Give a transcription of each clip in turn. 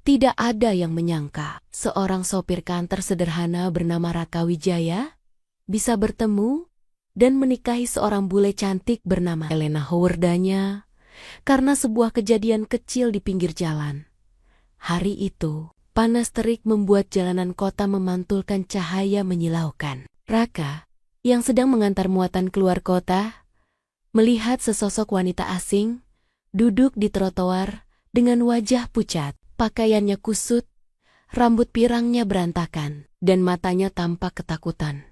Tidak ada yang menyangka seorang sopir kantor sederhana bernama Raka Wijaya bisa bertemu dan menikahi seorang bule cantik bernama Elena Howardanya karena sebuah kejadian kecil di pinggir jalan. Hari itu, panas terik membuat jalanan kota memantulkan cahaya menyilaukan. Raka, yang sedang mengantar muatan keluar kota, melihat sesosok wanita asing duduk di trotoar dengan wajah pucat. Pakaiannya kusut, rambut pirangnya berantakan, dan matanya tampak ketakutan.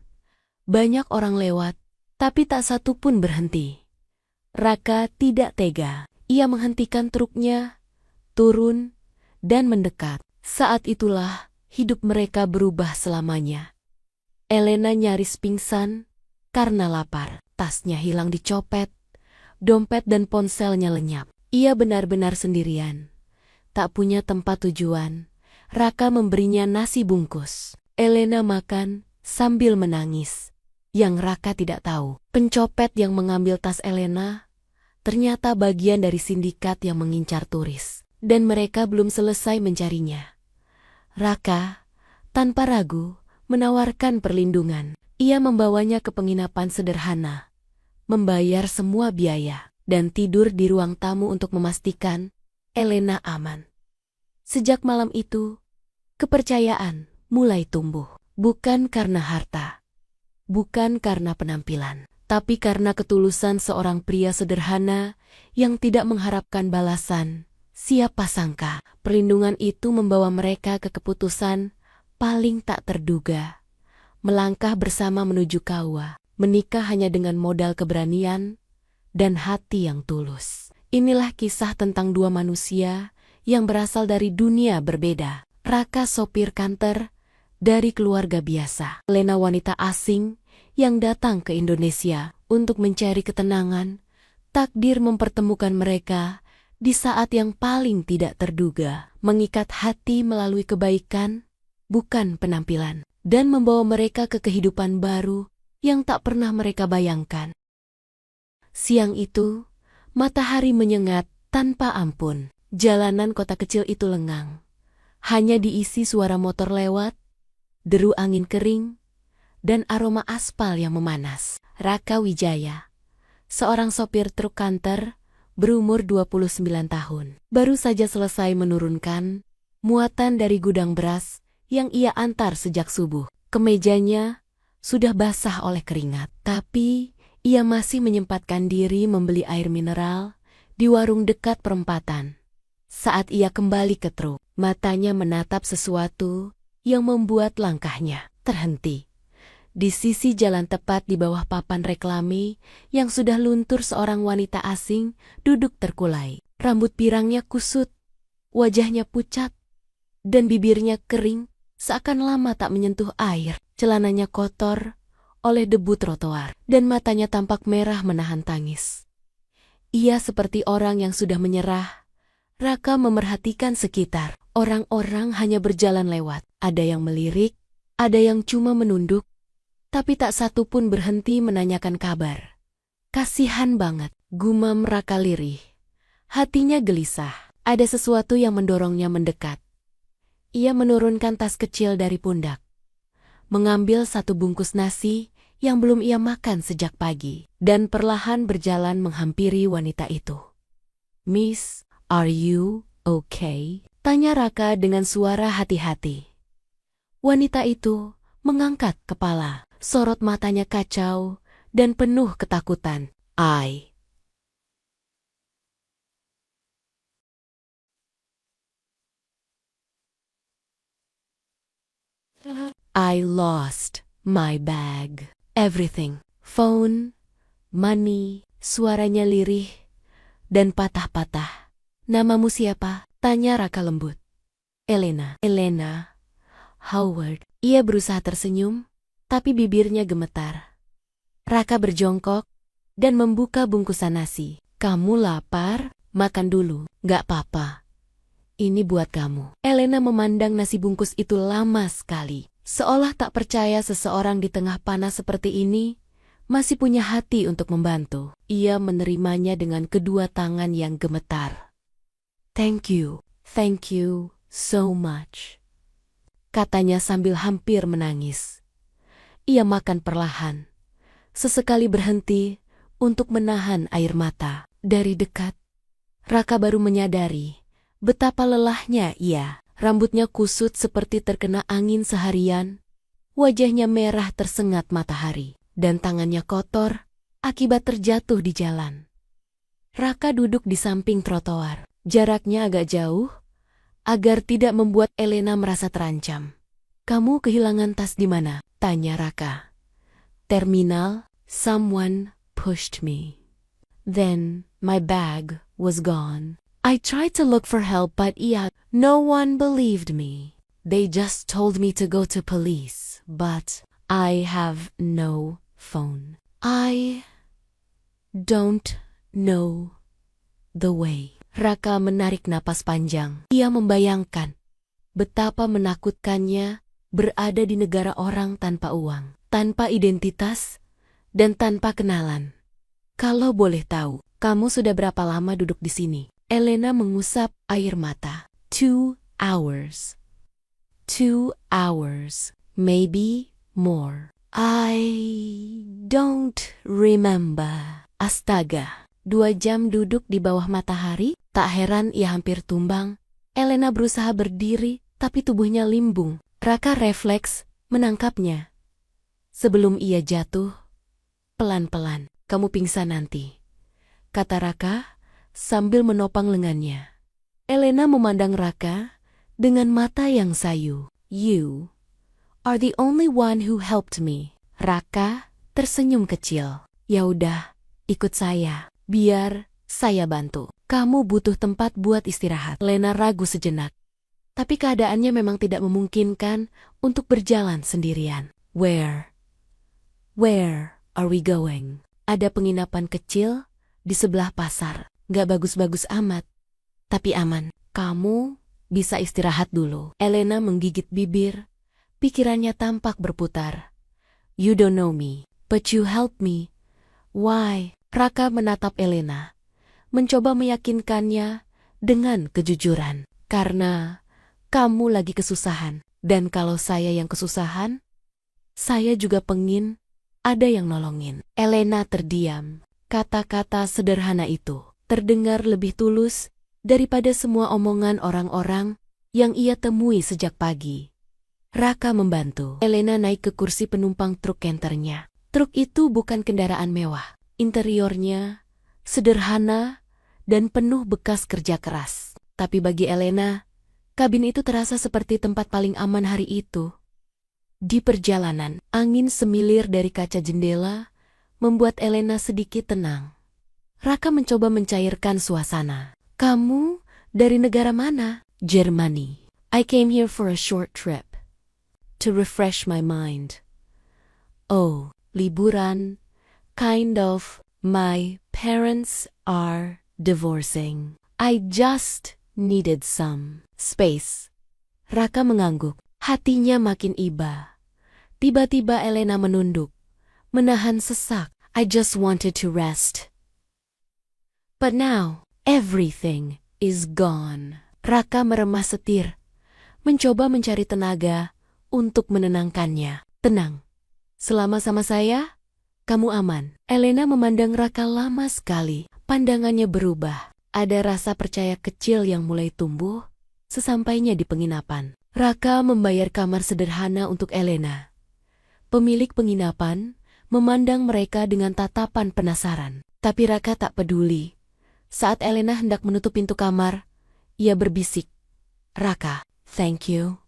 Banyak orang lewat, tapi tak satu pun berhenti. Raka tidak tega. Ia menghentikan truknya, turun, dan mendekat. Saat itulah hidup mereka berubah selamanya. Elena nyaris pingsan karena lapar. Tasnya hilang dicopet, dompet dan ponselnya lenyap. Ia benar-benar sendirian. Tak punya tempat tujuan. Raka memberinya nasi bungkus. Elena makan sambil menangis. Yang Raka tidak tahu, pencopet yang mengambil tas Elena ternyata bagian dari sindikat yang mengincar turis. Dan mereka belum selesai mencarinya. Raka, tanpa ragu, menawarkan perlindungan. Ia membawanya ke penginapan sederhana, membayar semua biaya, dan tidur di ruang tamu untuk memastikan Elena aman. Sejak malam itu, kepercayaan mulai tumbuh. Bukan karena harta, bukan karena penampilan, tapi karena ketulusan seorang pria sederhana yang tidak mengharapkan balasan. Siapa sangka, perlindungan itu membawa mereka ke keputusan paling tak terduga. Melangkah bersama menuju KUA, menikah hanya dengan modal keberanian dan hati yang tulus. Inilah kisah tentang dua manusia yang berasal dari dunia berbeda. Raka sopir kantor dari keluarga biasa. Elena wanita asing yang datang ke Indonesia untuk mencari ketenangan. Takdir mempertemukan mereka di saat yang paling tidak terduga. Mengikat hati melalui kebaikan, bukan penampilan. Dan membawa mereka ke kehidupan baru yang tak pernah mereka bayangkan. Siang itu, matahari menyengat tanpa ampun. Jalanan kota kecil itu lengang. Hanya diisi suara motor lewat, deru angin kering, dan aroma aspal yang memanas. Raka Wijaya, seorang sopir truk kantor, berumur 29 tahun. Baru saja selesai menurunkan muatan dari gudang beras yang ia antar sejak subuh. Kemejanya sudah basah oleh keringat, tapi ia masih menyempatkan diri membeli air mineral di warung dekat perempatan. Saat ia kembali ke truk, matanya menatap sesuatu yang membuat langkahnya terhenti. Di sisi jalan tepat di bawah papan reklame yang sudah luntur seorang wanita asing duduk terkulai. Rambut pirangnya kusut, wajahnya pucat, dan bibirnya kering seakan lama tak menyentuh air. Celananya kotor oleh debu trotoar, dan matanya tampak merah menahan tangis. Ia seperti orang yang sudah menyerah. Raka memerhatikan sekitar. Orang-orang hanya berjalan lewat. Ada yang melirik, ada yang cuma menunduk, tapi tak satu pun berhenti menanyakan kabar. Kasihan banget, gumam Raka lirih. Hatinya gelisah. Ada sesuatu yang mendorongnya mendekat. Ia menurunkan tas kecil dari pundak, mengambil satu bungkus nasi yang belum ia makan sejak pagi, dan perlahan berjalan menghampiri wanita itu. "Miss, are you okay?" tanya Raka dengan suara hati-hati. Wanita itu mengangkat kepala, sorot matanya kacau dan penuh ketakutan. I lost my bag. Everything. Phone, money, suaranya lirih dan patah-patah. "Namamu siapa?" tanya Raka lembut. Elena. Elena Howard. Ia berusaha tersenyum, tapi bibirnya gemetar. Raka berjongkok dan membuka bungkusan nasi. "Kamu lapar? Makan dulu." "Gak apa-apa. Ini buat kamu." Elena memandang nasi bungkus itu lama sekali. Seolah tak percaya seseorang di tengah panas seperti ini masih punya hati untuk membantu. Ia menerimanya dengan kedua tangan yang gemetar. Thank you, so much, katanya sambil hampir menangis. Ia makan perlahan, sesekali berhenti untuk menahan air mata. Dari dekat, Raka baru menyadari betapa lelahnya ia. Rambutnya kusut seperti terkena angin seharian, wajahnya merah tersengat matahari, dan tangannya kotor akibat terjatuh di jalan. Raka duduk di samping trotoar, jaraknya agak jauh, agar tidak membuat Elena merasa terancam. "Kamu kehilangan tas di mana?" tanya Raka. "Terminal, someone pushed me. Then, my bag was gone. I tried to look for help but no one believed me. They just told me to go to police, but I have no phone. I don't know the way." Raka menarik napas panjang. Ia membayangkan betapa menakutkannya berada di negara orang tanpa uang, tanpa identitas, dan tanpa kenalan. "Kalau boleh tahu, kamu sudah berapa lama duduk di sini?" Elena mengusap air mata. 2 hours. 2 hours. Maybe more. I don't remember. Astaga, 2 jam duduk di bawah matahari? Tak heran ia hampir tumbang. Elena berusaha berdiri, tapi tubuhnya limbung. Raka refleks menangkapnya. Sebelum ia jatuh, pelan-pelan. "Kamu pingsan nanti," kata Raka sambil menopang lengannya. Elena memandang Raka dengan mata yang sayu. "You are the only one who helped me." Raka tersenyum kecil. "Ya udah, ikut saya. Biar saya bantu. Kamu butuh tempat buat istirahat." Elena ragu sejenak. Tapi keadaannya memang tidak memungkinkan untuk berjalan sendirian. Where are we going?" "Ada penginapan kecil di sebelah pasar. Gak bagus-bagus amat, tapi aman. Kamu bisa istirahat dulu." Elena menggigit bibir, pikirannya tampak berputar. "You don't know me, but you help me. Why?" Raka menatap Elena, mencoba meyakinkannya dengan kejujuran. "Karena kamu lagi kesusahan, dan kalau saya yang kesusahan, saya juga pengin ada yang nolongin." Elena terdiam. Kata-kata sederhana itu terdengar lebih tulus daripada semua omongan orang-orang yang ia temui sejak pagi. Raka membantu Elena naik ke kursi penumpang truk kenternya. Truk itu bukan kendaraan mewah. Interiornya sederhana dan penuh bekas kerja keras. Tapi bagi Elena, kabin itu terasa seperti tempat paling aman hari itu. Di perjalanan, angin semilir dari kaca jendela membuat Elena sedikit tenang. Raka mencoba mencairkan suasana. "Kamu dari negara mana?" "Germany. I came here for a short trip, to refresh my mind." "Oh, liburan. Kind of. My parents are divorcing. I just needed some space." Raka mengangguk. Hatinya makin iba. Tiba-tiba Elena menunduk, menahan sesak. "I just wanted to rest. But now, everything is gone." Raka meremah setir, mencoba mencari tenaga untuk menenangkannya. "Tenang, selama sama saya, kamu aman." Elena memandang Raka lama sekali. Pandangannya berubah. Ada rasa percaya kecil yang mulai tumbuh sesampainya di penginapan. Raka membayar kamar sederhana untuk Elena. Pemilik penginapan memandang mereka dengan tatapan penasaran. Tapi Raka tak peduli. Saat Elena hendak menutup pintu kamar, ia berbisik, "Raka, thank you."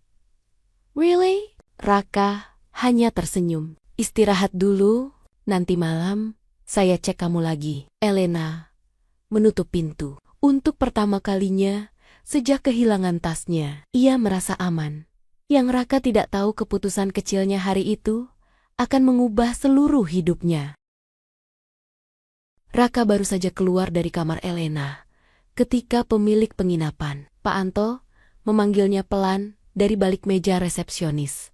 "Really?" Raka hanya tersenyum. "Istirahat dulu, nanti malam saya cek kamu lagi." Elena menutup pintu. Untuk pertama kalinya sejak kehilangan tasnya, ia merasa aman. Yang Raka tidak tahu keputusan kecilnya hari itu akan mengubah seluruh hidupnya. Raka baru saja keluar dari kamar Elena ketika pemilik penginapan, Pak Anto, memanggilnya pelan dari balik meja resepsionis.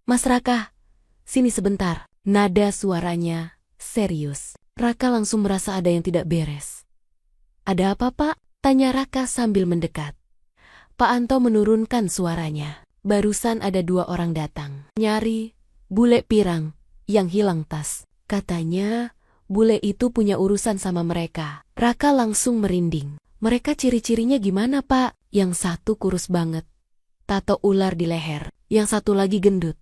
"Mas Raka, sini sebentar." Nada suaranya serius. Raka langsung merasa ada yang tidak beres. "Ada apa, Pak?" tanya Raka sambil mendekat. Pak Anto menurunkan suaranya. Barusan ada 2 orang datang. Nyari bule pirang yang hilang tas. Katanya bule itu punya urusan sama mereka. Raka langsung merinding. Mereka ciri-cirinya gimana, Pak? Yang satu kurus banget, tato ular di leher. Yang satu lagi gendut,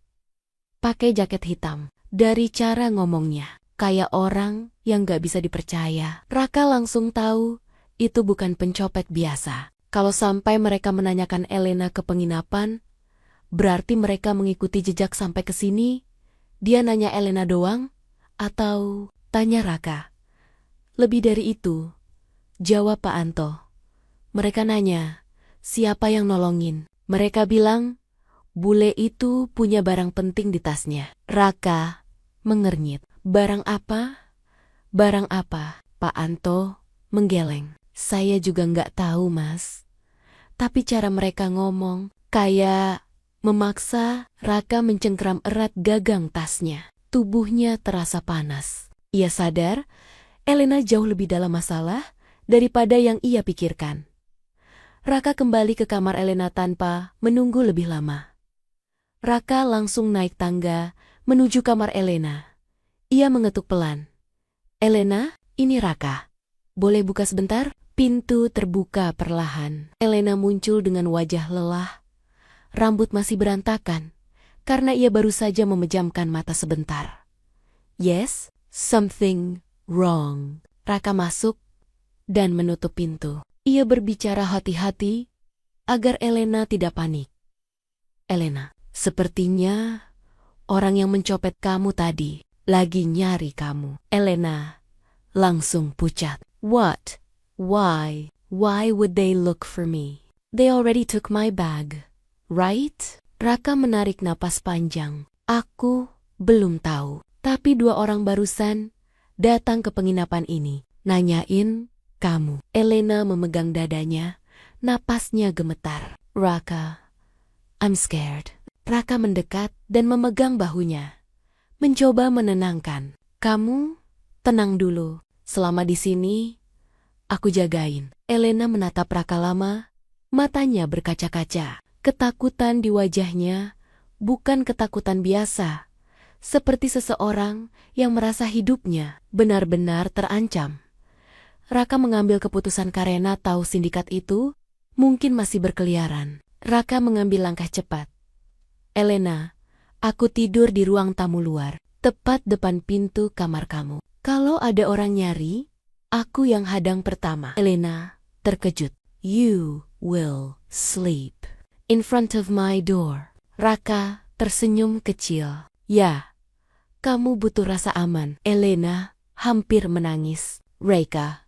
pakai jaket hitam. Dari cara ngomongnya, kayak orang yang gak bisa dipercaya. Raka langsung tahu itu bukan pencopet biasa. Kalau sampai mereka menanyakan Elena ke penginapan, berarti mereka mengikuti jejak sampai ke sini. Dia nanya Elena doang? Atau tanya Raka? Lebih dari itu, jawab Pak Anto. Mereka nanya, siapa yang nolongin? Mereka bilang, bule itu punya barang penting di tasnya. Raka mengernyit. Barang apa? Barang apa? Pak Anto menggeleng. Saya juga nggak tahu, Mas. Tapi cara mereka ngomong, kayak memaksa. Raka mencengkeram erat gagang tasnya. Tubuhnya terasa panas. Ia sadar, Elena jauh lebih dalam masalah daripada yang ia pikirkan. Raka kembali ke kamar Elena tanpa menunggu lebih lama. Raka langsung naik tangga menuju kamar Elena. Ia mengetuk pelan. Elena, ini Raka. Boleh buka sebentar? Pintu terbuka perlahan. Elena muncul dengan wajah lelah. Rambut masih berantakan karena ia baru saja memejamkan mata sebentar. Yes, something wrong. Raka masuk dan menutup pintu. Ia berbicara hati-hati agar Elena tidak panik. Elena, sepertinya orang yang mencopet kamu tadi lagi nyari kamu. Elena langsung pucat. What? Why? Why would they look for me? They already took my bag, right? Raka menarik napas panjang. Aku belum tahu. Tapi 2 orang barusan datang ke penginapan ini, nanyain kamu. Elena memegang dadanya, napasnya gemetar. Raka, I'm scared. Raka mendekat dan memegang bahunya, mencoba menenangkan. Kamu tenang dulu. Selama di sini, aku jagain. Elena menatap Raka lama, matanya berkaca-kaca. Ketakutan di wajahnya bukan ketakutan biasa, seperti seseorang yang merasa hidupnya benar-benar terancam. Raka mengambil keputusan karena tahu sindikat itu mungkin masih berkeliaran. Raka mengambil langkah cepat. Elena, aku tidur di ruang tamu luar, tepat depan pintu kamar kamu. Kalau ada orang nyari, aku yang hadang pertama. Elena terkejut. You will sleep in front of my door. Raka tersenyum kecil. Ya, kamu butuh rasa aman. Elena hampir menangis. Raka,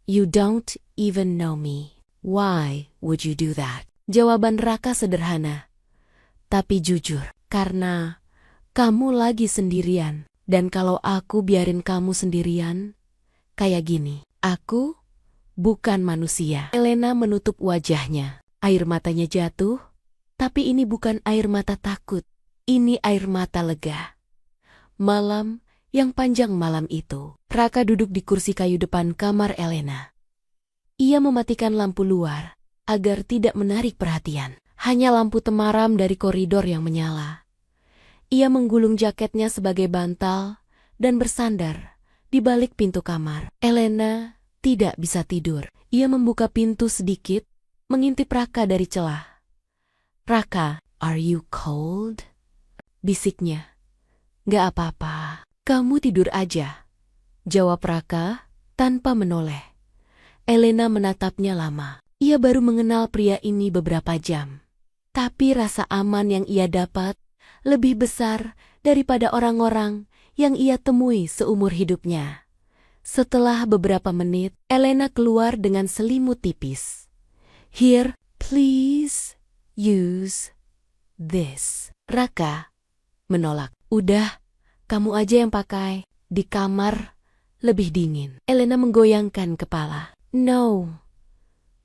you don't even know me. Why would you do that? Jawaban Raka sederhana, tapi jujur. Karena kamu lagi sendirian. Dan kalau aku biarin kamu sendirian, kayak gini, aku bukan manusia. Elena menutup wajahnya. Air matanya jatuh, tapi ini bukan air mata takut. Ini air mata lega. Malam yang panjang malam itu, Raka duduk di kursi kayu depan kamar Elena. Ia mematikan lampu luar agar tidak menarik perhatian. Hanya lampu temaram dari koridor yang menyala. Ia menggulung jaketnya sebagai bantal dan bersandar di balik pintu kamar. Elena tidak bisa tidur. Ia membuka pintu sedikit, mengintip Raka dari celah. Raka, are you cold? Bisiknya. Gak apa-apa, kamu tidur aja, jawab Raka tanpa menoleh. Elena menatapnya lama. Ia baru mengenal pria ini beberapa jam. Tapi rasa aman yang ia dapat lebih besar daripada orang-orang yang ia temui seumur hidupnya. Setelah beberapa menit, Elena keluar dengan selimut tipis. Here, please use this. Raka menolak. Udah, kamu aja yang pakai. Di kamar lebih dingin. Elena menggoyangkan kepala. No,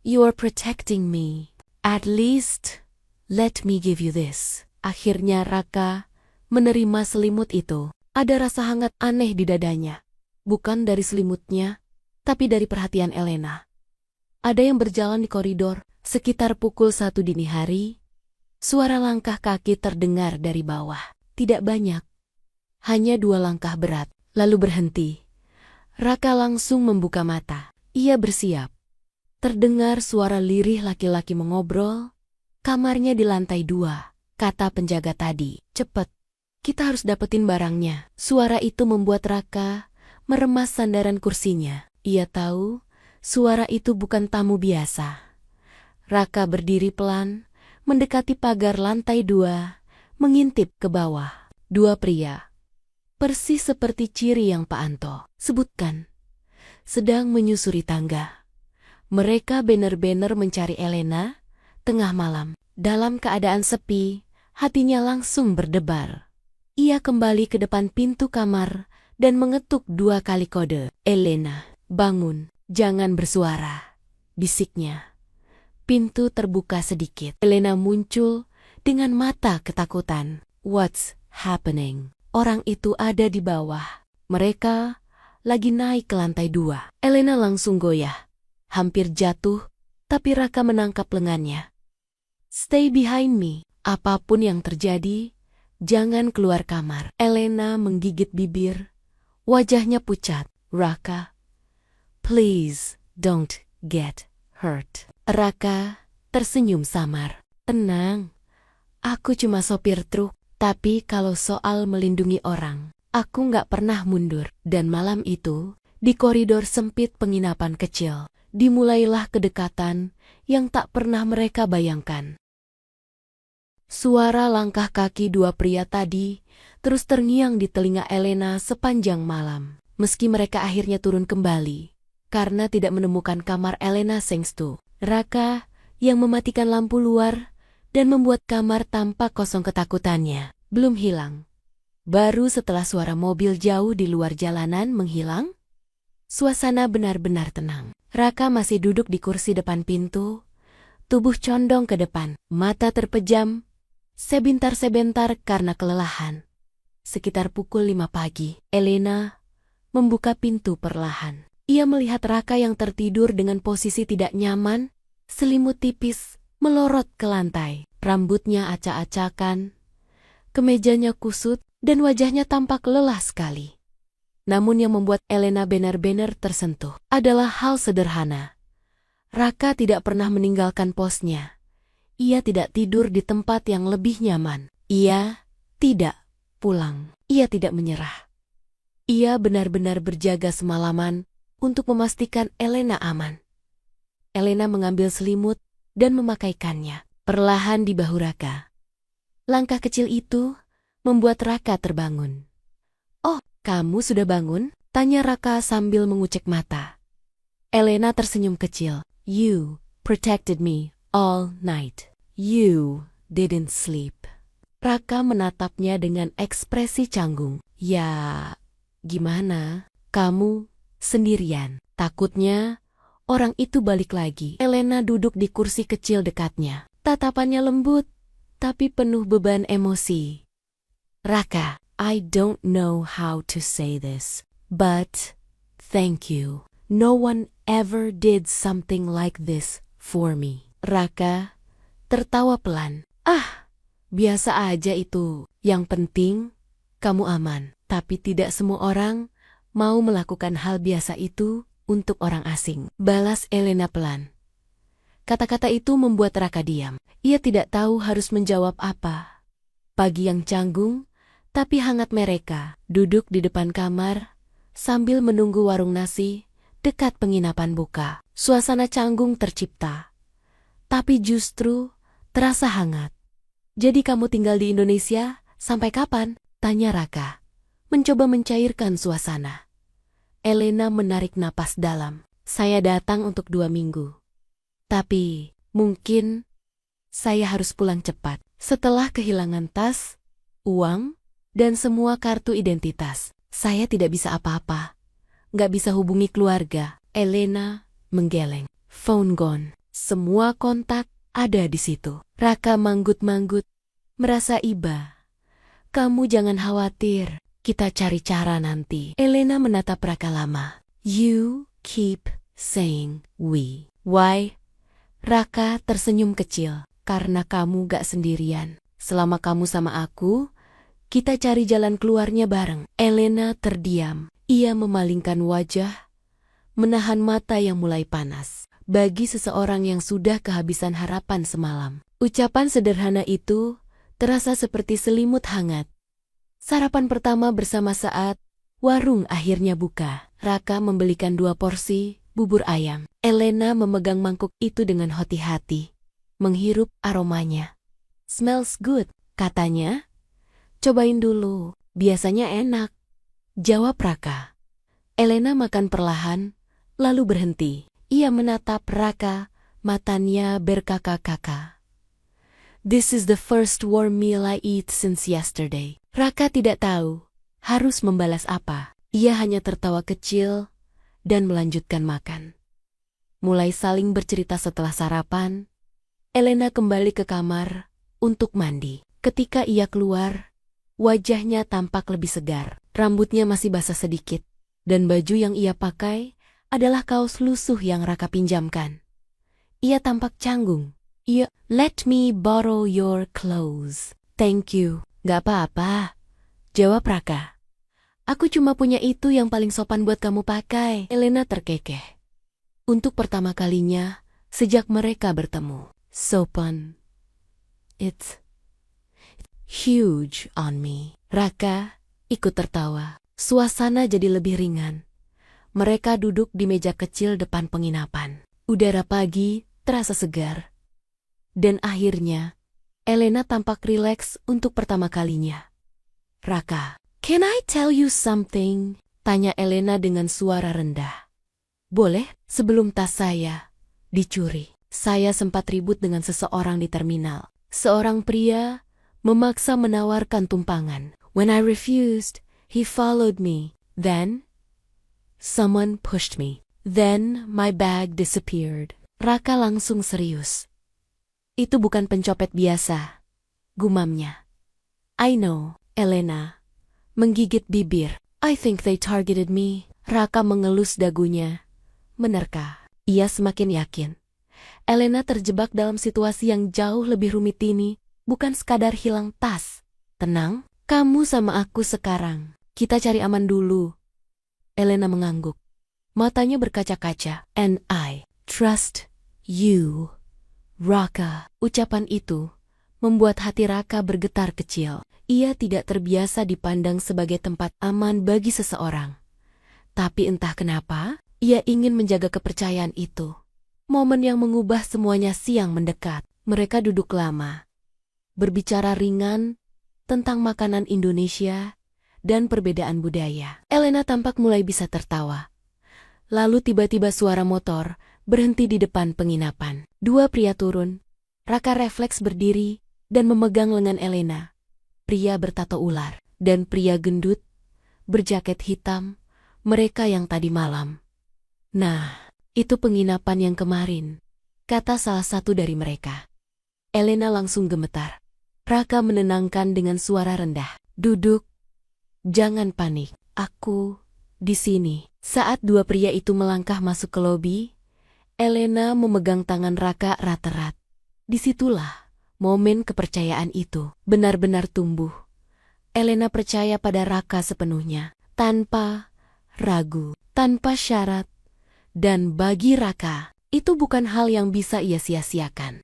you are protecting me. At least, let me give you this. Akhirnya Raka menerima selimut itu. Ada rasa hangat aneh di dadanya. Bukan dari selimutnya, tapi dari perhatian Elena. Ada yang berjalan di koridor Sekitar pukul 1 dini hari, suara langkah kaki terdengar dari bawah. Tidak banyak, hanya 2 langkah berat, lalu berhenti. Raka langsung membuka mata. Ia bersiap. Terdengar suara lirih laki-laki mengobrol. Kamarnya di lantai 2, kata penjaga tadi. Cepet, kita harus dapetin barangnya. Suara itu membuat Raka meremas sandaran kursinya. Ia tahu suara itu bukan tamu biasa. Raka berdiri pelan, mendekati pagar lantai 2, mengintip ke bawah. 2 pria, persis seperti ciri yang Pak Anto sebutkan, sedang menyusuri tangga. Mereka benar-benar mencari Elena. Tengah malam, dalam keadaan sepi, hatinya langsung berdebar. Ia kembali ke depan pintu kamar dan mengetuk 2 kali kode. Elena, bangun, jangan bersuara, bisiknya. Pintu terbuka sedikit. Elena muncul dengan mata ketakutan. What's happening? Orang itu ada di bawah. Mereka lagi naik ke lantai 2. Elena langsung goyah. Hampir jatuh, tapi Raka menangkap lengannya. Stay behind me. Apapun yang terjadi, jangan keluar kamar. Elena menggigit bibir. Wajahnya pucat. Raka, please don't get hurt. Raka tersenyum samar. Tenang, aku cuma sopir truk. Tapi kalau soal melindungi orang, aku nggak pernah mundur. Dan malam itu, di koridor sempit penginapan kecil, dimulailah kedekatan yang tak pernah mereka bayangkan. Suara langkah kaki 2 pria tadi terus terngiang di telinga Elena sepanjang malam. Meski mereka akhirnya turun kembali, karena tidak menemukan kamar Elena Sengstu. Raka yang mematikan lampu luar dan membuat kamar tampak kosong. Ketakutannya belum hilang. Baru setelah suara mobil jauh di luar jalanan menghilang, suasana benar-benar tenang. Raka masih duduk di kursi depan pintu, tubuh condong ke depan, mata terpejam, sebentar-sebentar karena kelelahan. Sekitar pukul 5 pagi, Elena membuka pintu perlahan. Ia melihat Raka yang tertidur dengan posisi tidak nyaman, selimut tipis melorot ke lantai. Rambutnya acak-acakan, kemejanya kusut, dan wajahnya tampak lelah sekali. Namun yang membuat Elena benar-benar tersentuh adalah hal sederhana. Raka tidak pernah meninggalkan posnya. Ia tidak tidur di tempat yang lebih nyaman. Ia tidak pulang. Ia tidak menyerah. Ia benar-benar berjaga semalaman untuk memastikan Elena aman. Elena mengambil selimut dan memakaikannya perlahan di bahu Raka. Langkah kecil itu membuat Raka terbangun. "Oh, kamu sudah bangun?" tanya Raka sambil mengucek mata. Elena tersenyum kecil. "You protected me all night. You didn't sleep." Raka menatapnya dengan ekspresi canggung. "Ya, gimana? Kamu sendirian?" Takutnya orang itu balik lagi. Elena duduk di kursi kecil dekatnya. Tatapannya lembut, tapi penuh beban emosi. "Raka, I don't know how to say this, but thank you. No one ever did something like this for me." Raka tertawa pelan. "Ah, biasa aja itu. Yang penting kamu aman." Tapi tidak semua orang mau melakukan hal biasa itu untuk orang asing, balas Elena pelan. Kata-kata itu membuat Raka diam. Ia tidak tahu harus menjawab apa. Pagi yang canggung, tapi hangat mereka duduk di depan kamar sambil menunggu warung nasi dekat penginapan buka. Suasana canggung tercipta, tapi justru terasa hangat. "Jadi kamu tinggal di Indonesia sampai kapan?" tanya Raka, mencoba mencairkan suasana. Elena menarik napas dalam. "Saya datang untuk 2 minggu. Tapi mungkin saya harus pulang cepat. Setelah kehilangan tas, uang, dan semua kartu identitas, saya tidak bisa apa-apa. Nggak bisa hubungi keluarga." Elena menggeleng. "Phone gone. Semua kontak ada di situ." Raka manggut-manggut, merasa iba. "Kamu jangan khawatir, kita cari cara nanti." Elena menatap Raka lama. "You keep saying we. Why?" Raka tersenyum kecil. Karena kamu gak sendirian. Selama kamu sama aku, kita cari jalan keluarnya bareng. Elena terdiam. Ia memalingkan wajah, menahan mata yang mulai panas. Bagi seseorang yang sudah kehabisan harapan semalam, ucapan sederhana itu terasa seperti selimut hangat. Sarapan pertama bersama saat warung akhirnya buka. Raka membelikan 2 porsi bubur ayam. Elena memegang mangkuk itu dengan hati-hati, menghirup aromanya. "Smells good," katanya. "Cobain dulu, biasanya enak," jawab Raka. Elena makan perlahan, lalu berhenti. Ia menatap Raka, matanya berkaka-kaka. "This is the first warm meal I eat since yesterday." Raka tidak tahu harus membalas apa. Ia hanya tertawa kecil dan melanjutkan makan. Mulai saling bercerita setelah sarapan, Elena kembali ke kamar untuk mandi. Ketika ia keluar, wajahnya tampak lebih segar. Rambutnya masih basah sedikit, dan baju yang ia pakai adalah kaos lusuh yang Raka pinjamkan. Ia tampak canggung. "Iya, let me borrow your clothes." "Thank you." "Gak apa-apa," jawab Raka. "Aku cuma punya itu yang paling sopan buat kamu pakai." Elena terkekeh. Untuk pertama kalinya sejak mereka bertemu. Sopan. It's huge on me. Raka ikut tertawa. Suasana jadi lebih ringan. Mereka duduk di meja kecil depan penginapan. Udara pagi terasa segar. Dan akhirnya, Elena tampak rileks untuk pertama kalinya. "Raka, can I tell you something?" tanya Elena dengan suara rendah. "Boleh, sebelum tas saya dicuri. Saya sempat ribut dengan seseorang di terminal. Seorang pria memaksa menawarkan tumpangan. When I refused, he followed me. Then, someone pushed me. Then, my bag disappeared." Raka langsung serius. "Itu bukan pencopet biasa," gumamnya. "I know." Elena menggigit bibir. "I think they targeted me." Raka mengelus dagunya, menerka. Ia semakin yakin Elena terjebak dalam situasi yang jauh lebih rumit ini, bukan sekadar hilang tas. "Tenang, kamu sama aku sekarang. Kita cari aman dulu." Elena mengangguk. Matanya berkaca-kaca. "And I trust you, Raka." Ucapan itu membuat hati Raka bergetar kecil. Ia tidak terbiasa dipandang sebagai tempat aman bagi seseorang. Tapi entah kenapa, ia ingin menjaga kepercayaan itu. Momen yang mengubah semuanya siang mendekat. Mereka duduk lama, berbicara ringan tentang makanan Indonesia dan perbedaan budaya. Elena tampak mulai bisa tertawa. Lalu tiba-tiba suara motor berhenti di depan penginapan. 2 pria turun. Raka refleks berdiri dan memegang lengan Elena. Pria bertato ular dan pria gendut berjaket hitam, mereka yang tadi malam. "Nah, itu penginapan yang kemarin," kata salah satu dari mereka. Elena langsung gemetar. Raka menenangkan dengan suara rendah. "Duduk. Jangan panik. Aku di sini." Saat 2 pria itu melangkah masuk ke lobi, Elena memegang tangan Raka erat-erat. Disitulah momen kepercayaan itu benar-benar tumbuh. Elena percaya pada Raka sepenuhnya, tanpa ragu, tanpa syarat. Dan bagi Raka, itu bukan hal yang bisa ia sia-siakan.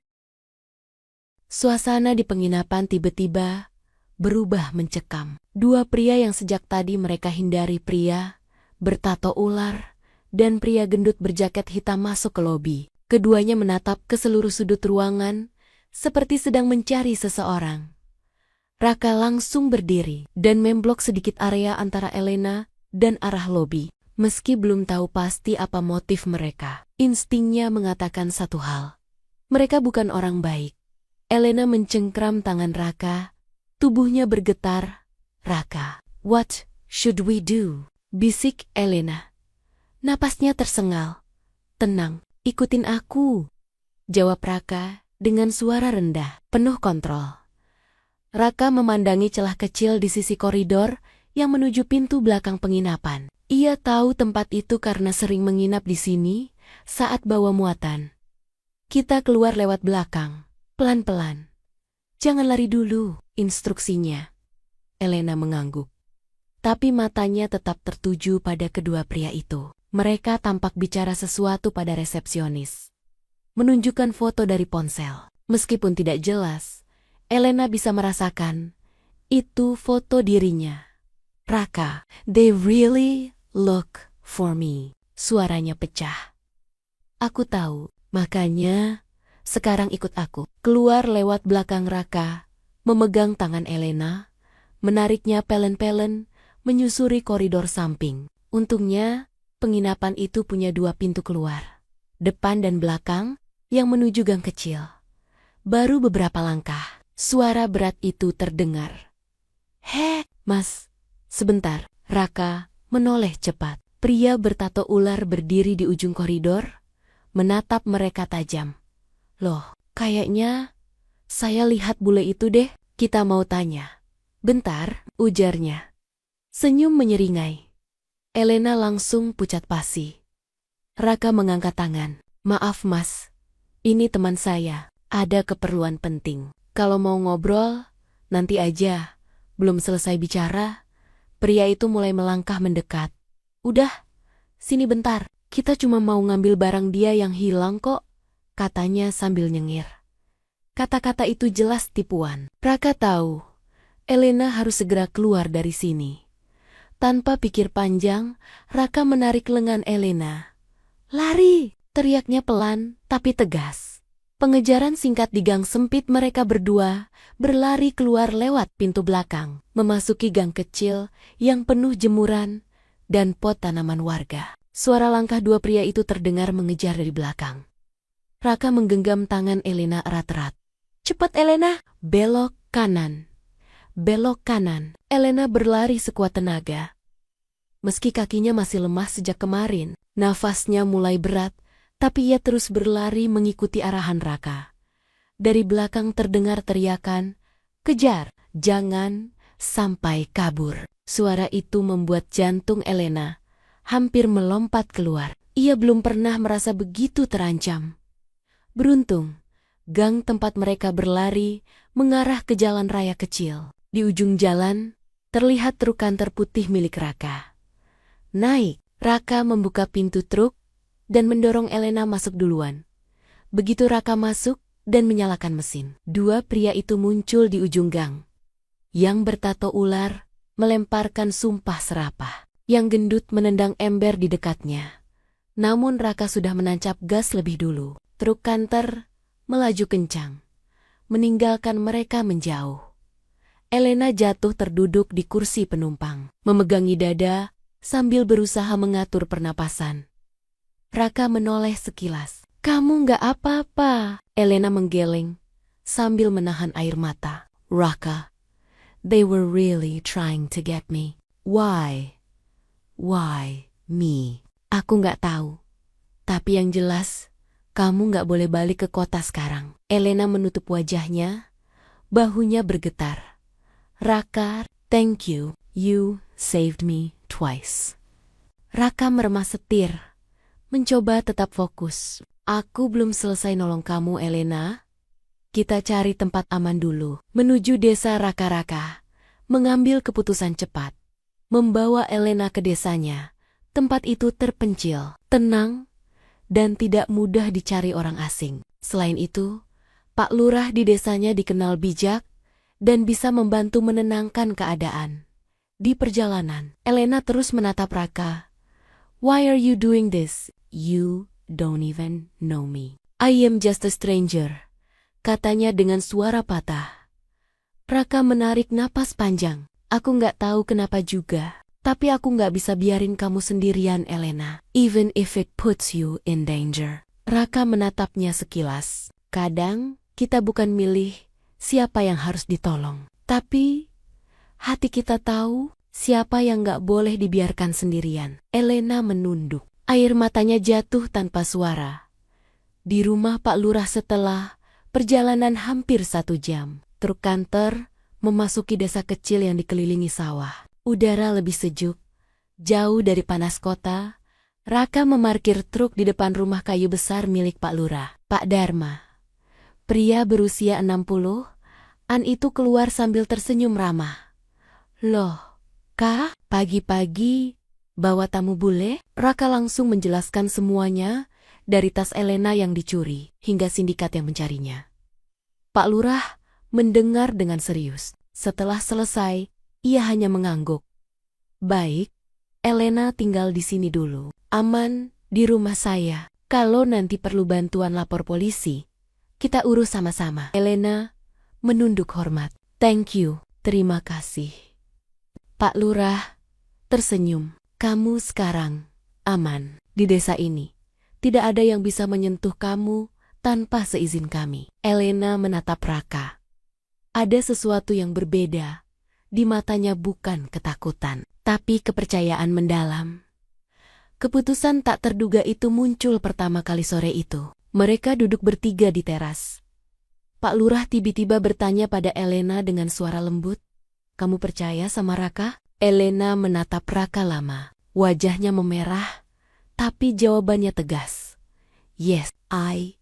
Suasana di penginapan tiba-tiba berubah mencekam. 2 pria yang sejak tadi mereka hindari, pria bertato ular dan pria gendut berjaket hitam, masuk ke lobi. Keduanya menatap ke seluruh sudut ruangan seperti sedang mencari seseorang. Raka langsung berdiri dan memblok sedikit area antara Elena dan arah lobi. Meski belum tahu pasti apa motif mereka, instingnya mengatakan satu hal. Mereka bukan orang baik. Elena mencengkram tangan Raka, tubuhnya bergetar. "Raka, what should we do?" bisik Elena. Napasnya tersengal. "Tenang, ikutin aku," jawab Raka dengan suara rendah, penuh kontrol. Raka memandangi celah kecil di sisi koridor yang menuju pintu belakang penginapan. Ia tahu tempat itu karena sering menginap di sini saat bawa muatan. Kita keluar lewat belakang. Pelan-pelan. Jangan lari dulu, instruksinya. Elena mengangguk. Tapi matanya tetap tertuju pada kedua pria itu. Mereka tampak bicara sesuatu pada resepsionis. Menunjukkan foto dari ponsel. Meskipun tidak jelas, Elena bisa merasakan itu foto dirinya. Raka, they really look for me. Suaranya pecah. Aku tahu, makanya sekarang ikut aku. Keluar lewat belakang Raka, memegang tangan Elena, menariknya pelen-pelen, menyusuri koridor samping. Untungnya, penginapan itu punya 2 pintu keluar. Depan dan belakang, yang menuju gang kecil. Baru beberapa langkah, suara berat itu terdengar. Heh, Mas, sebentar. Raka menoleh cepat. Pria bertato ular berdiri di ujung koridor, menatap mereka tajam. Loh, kayaknya saya lihat bule itu deh, kita mau tanya. Bentar, ujarnya. Senyum menyeringai. Elena langsung pucat pasi. Raka mengangkat tangan. Maaf Mas, ini teman saya, ada keperluan penting. Kalau mau ngobrol, nanti aja. Belum selesai bicara, pria itu mulai melangkah mendekat. Udah, sini bentar, kita cuma mau ngambil barang dia yang hilang kok, katanya sambil nyengir. Kata-kata itu jelas tipuan. Raka tahu, Elena harus segera keluar dari sini. Tanpa pikir panjang, Raka menarik lengan Elena. Lari, teriaknya pelan tapi tegas. Pengejaran singkat di gang sempit mereka berdua, berlari keluar lewat pintu belakang, memasuki gang kecil yang penuh jemuran dan pot tanaman warga. Suara langkah 2 pria itu terdengar mengejar dari belakang. Raka menggenggam tangan Elena erat-erat. Cepat Elena, belok kanan. Belok kanan. Elena berlari sekuat tenaga. Meski kakinya masih lemah sejak kemarin, nafasnya mulai berat, tapi ia terus berlari mengikuti arahan Raka. Dari belakang terdengar teriakan, kejar, jangan, sampai kabur. Suara itu membuat jantung Elena hampir melompat keluar. Ia belum pernah merasa begitu terancam. Beruntung, gang tempat mereka berlari mengarah ke jalan raya kecil. Di ujung jalan, terlihat truk kantor putih milik Raka. Naik, Raka membuka pintu truk dan mendorong Elena masuk duluan. Begitu Raka masuk dan menyalakan mesin, 2 pria itu muncul di ujung gang. Yang bertato ular melemparkan sumpah serapah. Yang gendut menendang ember di dekatnya. Namun Raka sudah menancap gas lebih dulu. Truk kantor melaju kencang, meninggalkan mereka menjauh. Elena jatuh terduduk di kursi penumpang, memegangi dada sambil berusaha mengatur pernapasan. Raka menoleh sekilas. Kamu nggak apa-apa, Elena menggeleng sambil menahan air mata. Raka, they were really trying to get me. Why? Why me? Aku nggak tahu. Tapi yang jelas, kamu nggak boleh balik ke kota sekarang. Elena menutup wajahnya, bahunya bergetar. Raka, thank you. You saved me twice. Raka meremas setir, mencoba tetap fokus. Aku belum selesai nolong kamu, Elena. Kita cari tempat aman dulu. Menuju desa Raka-Raka, mengambil keputusan cepat. Membawa Elena ke desanya. Tempat itu terpencil, tenang, dan tidak mudah dicari orang asing. Selain itu, Pak Lurah di desanya dikenal bijak dan bisa membantu menenangkan keadaan. Di perjalanan, Elena terus menatap Raka. Why are you doing this? You don't even know me. I am just a stranger, katanya dengan suara patah. Raka menarik napas panjang. Aku nggak tahu kenapa juga, tapi aku nggak bisa biarin kamu sendirian, Elena. Even if it puts you in danger. Raka menatapnya sekilas. Kadang, kita bukan milih siapa yang harus ditolong. Tapi, hati kita tahu siapa yang nggak boleh dibiarkan sendirian. Elena menunduk. Air matanya jatuh tanpa suara. Di rumah Pak Lurah setelah perjalanan hampir 1 jam, truk kantor memasuki desa kecil yang dikelilingi sawah. Udara lebih sejuk, jauh dari panas kota. Raka memarkir truk di depan rumah kayu besar milik Pak Lurah. Pak Dharma. Pria berusia 60-an itu keluar sambil tersenyum ramah. Loh, Kak, pagi-pagi bawa tamu bule? Raka langsung menjelaskan semuanya, dari tas Elena yang dicuri, hingga sindikat yang mencarinya. Pak Lurah mendengar dengan serius. Setelah selesai, ia hanya mengangguk. Baik, Elena tinggal di sini dulu. Aman, di rumah saya. Kalau nanti perlu bantuan lapor polisi, kita urus sama-sama. Elena menunduk hormat. Thank you, terima kasih. Pak Lurah tersenyum. Kamu sekarang aman di desa ini. Tidak ada yang bisa menyentuh kamu tanpa seizin kami. Elena menatap Raka. Ada sesuatu yang berbeda. Di matanya bukan ketakutan, tapi kepercayaan mendalam. Keputusan tak terduga itu muncul pertama kali sore itu. Mereka duduk bertiga di teras. Pak Lurah tiba-tiba bertanya pada Elena dengan suara lembut, "Kamu percaya sama Raka?" Elena menatap Raka lama. Wajahnya memerah, tapi jawabannya tegas. Yes, I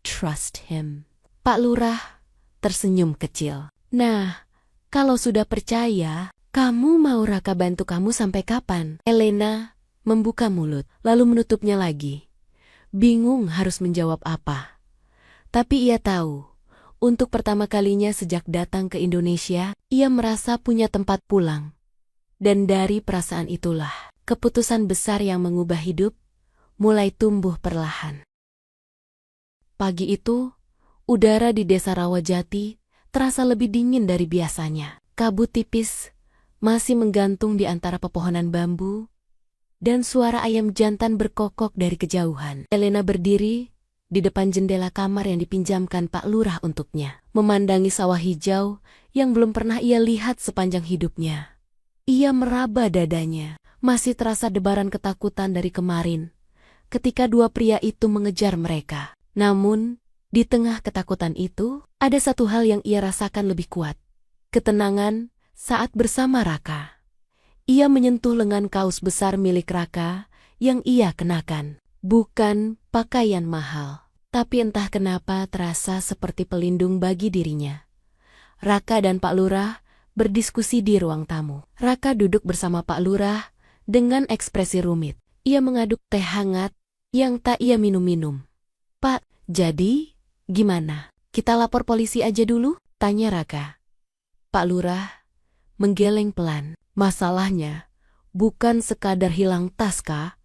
trust him. Pak Lurah tersenyum kecil. Nah, kalau sudah percaya, kamu mau Raka bantu kamu sampai kapan? Elena membuka mulut, lalu menutupnya lagi. Bingung harus menjawab apa. Tapi ia tahu, untuk pertama kalinya sejak datang ke Indonesia, ia merasa punya tempat pulang. Dan dari perasaan itulah, keputusan besar yang mengubah hidup mulai tumbuh perlahan. Pagi itu, udara di desa Rawajati terasa lebih dingin dari biasanya. Kabut tipis masih menggantung di antara pepohonan bambu, dan suara ayam jantan berkokok dari kejauhan. Elena berdiri di depan jendela kamar yang dipinjamkan Pak Lurah untuknya, memandangi sawah hijau yang belum pernah ia lihat sepanjang hidupnya. Ia meraba dadanya, masih terasa debaran ketakutan dari kemarin, ketika dua pria itu mengejar mereka. Namun, di tengah ketakutan itu, ada satu hal yang ia rasakan lebih kuat. Ketenangan saat bersama Raka. Ia menyentuh lengan kaus besar milik Raka yang ia kenakan. Bukan pakaian mahal, tapi entah kenapa terasa seperti pelindung bagi dirinya. Raka dan Pak Lurah berdiskusi di ruang tamu. Raka duduk bersama Pak Lurah dengan ekspresi rumit. Ia mengaduk teh hangat yang tak ia minum-minum. Pak, jadi gimana? Kita lapor polisi aja dulu? Tanya Raka. Pak Lurah menggeleng pelan. Masalahnya bukan sekadar hilang tas, Kak.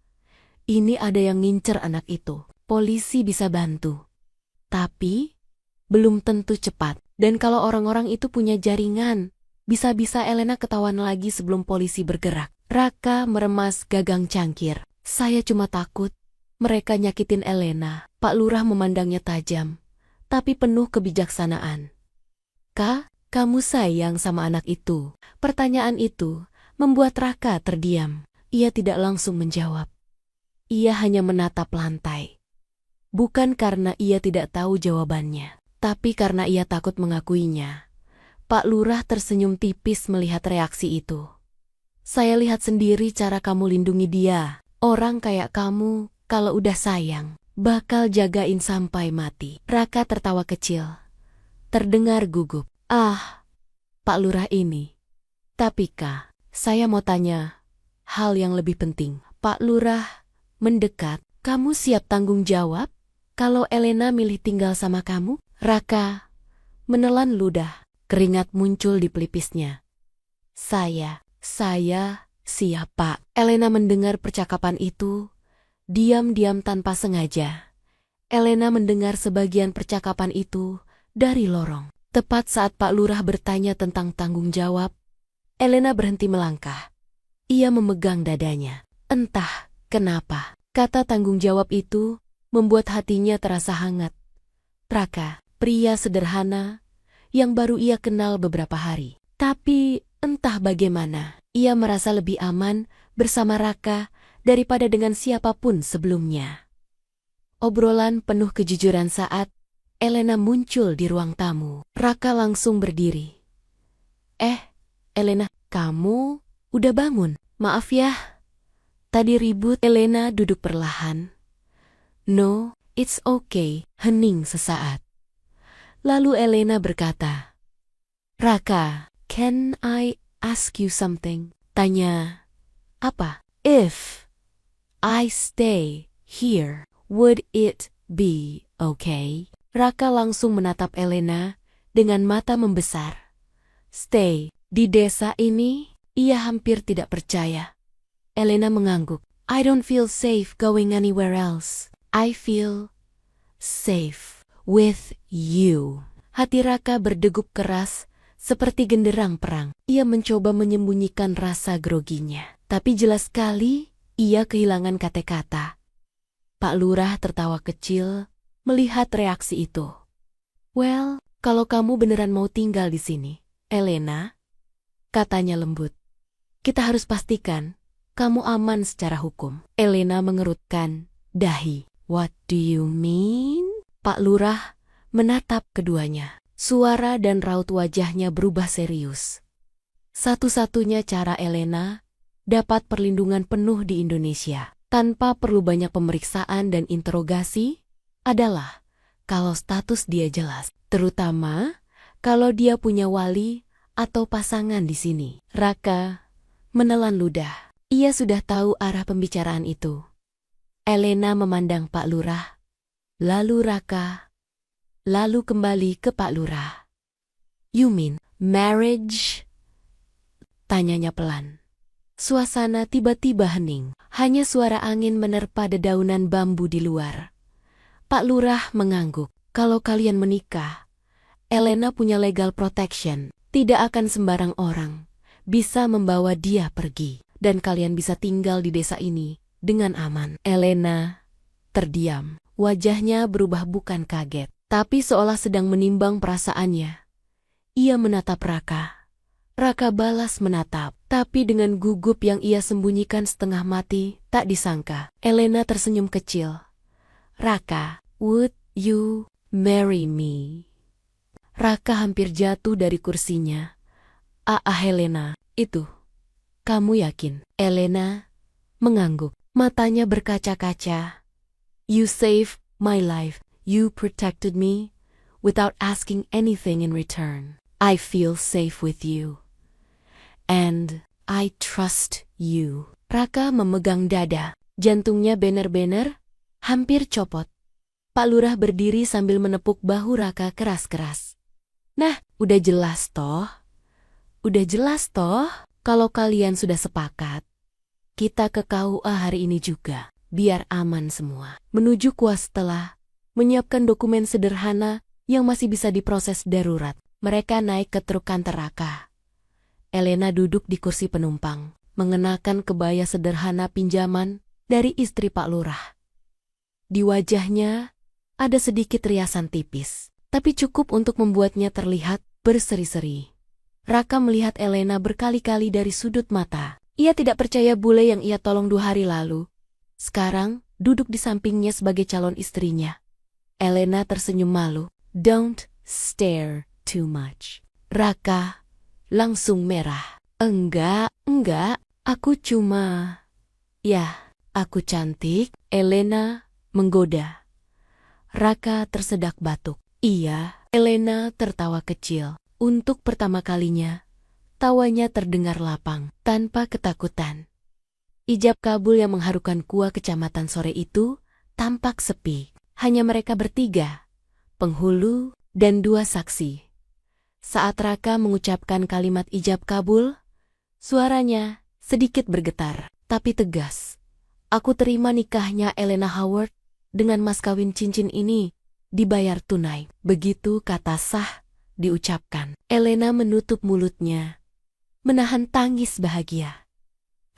Ini ada yang ngincer anak itu. Polisi bisa bantu. Tapi belum tentu cepat. Dan kalau orang-orang itu punya jaringan, bisa-bisa Elena ketahuan lagi sebelum polisi bergerak. Raka meremas gagang cangkir. Saya cuma takut mereka nyakitin Elena. Pak Lurah memandangnya tajam, tapi penuh kebijaksanaan. Kak, kamu sayang sama anak itu? Pertanyaan itu membuat Raka terdiam. Ia tidak langsung menjawab. Ia hanya menatap lantai. Bukan karena ia tidak tahu jawabannya, tapi karena ia takut mengakuinya. Pak Lurah tersenyum tipis melihat reaksi itu. Saya lihat sendiri cara kamu lindungi dia. Orang kayak kamu, kalau udah sayang, bakal jagain sampai mati. Raka tertawa kecil. Terdengar gugup. Ah, Pak Lurah ini. Tapi Kak, saya mau tanya hal yang lebih penting. Pak Lurah mendekat. Kamu siap tanggung jawab kalau Elena milih tinggal sama kamu? Raka menelan ludah. Keringat muncul di pelipisnya. Saya siap, Pak. Elena mendengar percakapan itu, diam-diam tanpa sengaja. Elena mendengar sebagian percakapan itu dari lorong. Tepat saat Pak Lurah bertanya tentang tanggung jawab, Elena berhenti melangkah. Ia memegang dadanya. Entah kenapa, kata tanggung jawab itu membuat hatinya terasa hangat. Raka, pria sederhana yang baru ia kenal beberapa hari. Tapi entah bagaimana, ia merasa lebih aman bersama Raka daripada dengan siapapun sebelumnya. Obrolan penuh kejujuran saat Elena muncul di ruang tamu. Raka langsung berdiri. Elena, kamu udah bangun? Maaf ya, tadi ribut. Elena duduk perlahan. No, It's okay, hening sesaat. Lalu Elena berkata, Raka, can I ask you something? Tanya, apa? If I stay here, would it be okay? Raka langsung menatap Elena dengan mata membesar. Stay di desa ini? Ia hampir tidak percaya. Elena mengangguk. I don't feel safe going anywhere else. I feel safe with you. Hati Raka berdegup keras seperti genderang perang. Ia mencoba menyembunyikan rasa groginya. Tapi jelas sekali ia kehilangan kata-kata. Pak Lurah tertawa kecil melihat reaksi itu. Well, kalau kamu beneran mau tinggal di sini, Elena, katanya lembut, kita harus pastikan kamu aman secara hukum. Elena mengerutkan dahi. What do you mean? Pak Lurah menatap keduanya. Suara dan raut wajahnya berubah serius. Satu-satunya cara Elena dapat perlindungan penuh di Indonesia tanpa perlu banyak pemeriksaan dan interogasi adalah kalau status dia jelas, terutama kalau dia punya wali atau pasangan di sini. Raka menelan ludah. Ia sudah tahu arah pembicaraan itu. Elena memandang Pak Lurah, lalu Raka, lalu kembali ke Pak Lurah. You mean marriage? Tanyanya pelan. Suasana tiba-tiba hening. Hanya suara angin menerpa dedaunan bambu di luar. Pak Lurah mengangguk. Kalau kalian menikah, Elena punya legal protection. Tidak akan sembarang orang bisa membawa dia pergi. Dan kalian bisa tinggal di desa ini dengan aman. Elena terdiam. Wajahnya berubah bukan kaget, tapi seolah sedang menimbang perasaannya. Ia menatap Raka. Raka balas menatap, tapi dengan gugup yang ia sembunyikan setengah mati, tak disangka. Elena tersenyum kecil. Raka, would you marry me? Raka hampir jatuh dari kursinya. Helena, itu. Kamu yakin? Elena mengangguk. Matanya berkaca-kaca. You saved my life. You protected me without asking anything in return. I feel safe with you. And I trust you. Raka memegang dada. Jantungnya bener-bener hampir copot. Pak Lurah berdiri sambil menepuk bahu Raka keras-keras. Nah, udah jelas toh? Udah jelas toh? Kalau kalian sudah sepakat, kita ke KUA hari ini juga, biar aman semua. Menuju kuas setelah menyiapkan dokumen sederhana yang masih bisa diproses darurat. Mereka naik ke truk kantor Raka. Elena duduk di kursi penumpang, mengenakan kebaya sederhana pinjaman dari istri Pak Lurah. Di wajahnya ada sedikit riasan tipis, tapi cukup untuk membuatnya terlihat berseri-seri. Raka melihat Elena berkali-kali dari sudut mata. Ia tidak percaya bule yang ia tolong 2 hari lalu sekarang duduk di sampingnya sebagai calon istrinya. Elena tersenyum malu. Don't stare too much. Raka langsung merah. Enggak, aku cuma... Ya, aku cantik. Elena menggoda. Raka tersedak batuk. Iya, Elena tertawa kecil. Untuk pertama kalinya, tawanya terdengar lapang, tanpa ketakutan. Ijab kabul yang mengharukan KUA kecamatan sore itu tampak sepi. Hanya mereka bertiga, penghulu dan 2 saksi. Saat Raka mengucapkan kalimat ijab kabul, suaranya sedikit bergetar, tapi tegas. Aku terima nikahnya Elena Howard dengan mas kawin cincin ini dibayar tunai. Begitu kata sah diucapkan. Elena menutup mulutnya, menahan tangis bahagia.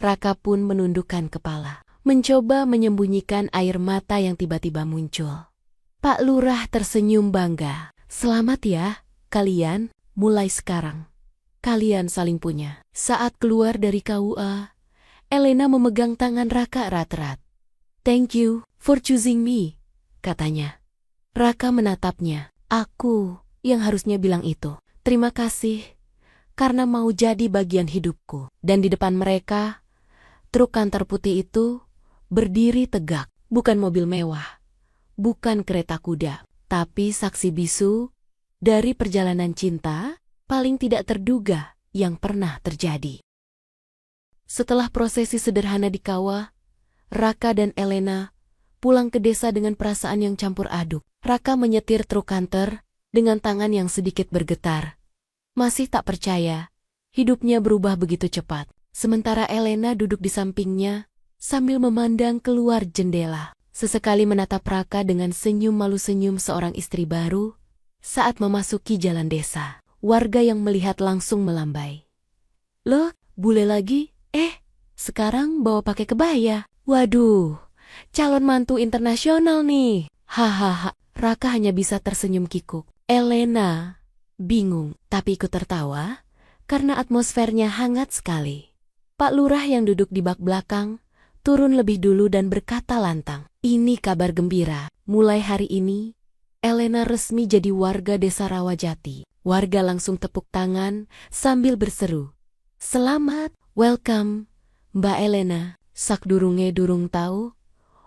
Raka pun menundukkan kepala, mencoba menyembunyikan air mata yang tiba-tiba muncul. Pak Lurah tersenyum bangga. Selamat ya, kalian, mulai sekarang. Kalian saling punya. Saat keluar dari KUA, Elena memegang tangan Raka erat-erat. Thank you for choosing me, katanya. Raka menatapnya. Aku yang harusnya bilang itu. Terima kasih, karena mau jadi bagian hidupku. Dan di depan mereka, truk kantor putih itu berdiri tegak. Bukan mobil mewah, bukan kereta kuda, tapi saksi bisu dari perjalanan cinta paling tidak terduga yang pernah terjadi. Setelah prosesi sederhana di kawah, Raka dan Elena pulang ke desa dengan perasaan yang campur aduk. Raka menyetir truk kantor dengan tangan yang sedikit bergetar. Masih tak percaya, hidupnya berubah begitu cepat. Sementara Elena duduk di sampingnya sambil memandang keluar jendela. Sesekali menatap Raka dengan senyum malu senyum seorang istri baru saat memasuki jalan desa. Warga yang melihat langsung melambai. Loh, bule lagi? Sekarang bawa pakai kebaya. Waduh, calon mantu internasional nih. Hahaha, Raka hanya bisa tersenyum kikuk. Elena bingung, tapi ikut tertawa karena atmosfernya hangat sekali. Pak Lurah yang duduk di bak belakang turun lebih dulu dan berkata lantang, "Ini kabar gembira. Mulai hari ini, Elena resmi jadi warga desa Rawajati." Warga langsung tepuk tangan sambil berseru, "Selamat, welcome, Mbak Elena." Sak durunge durung tahu,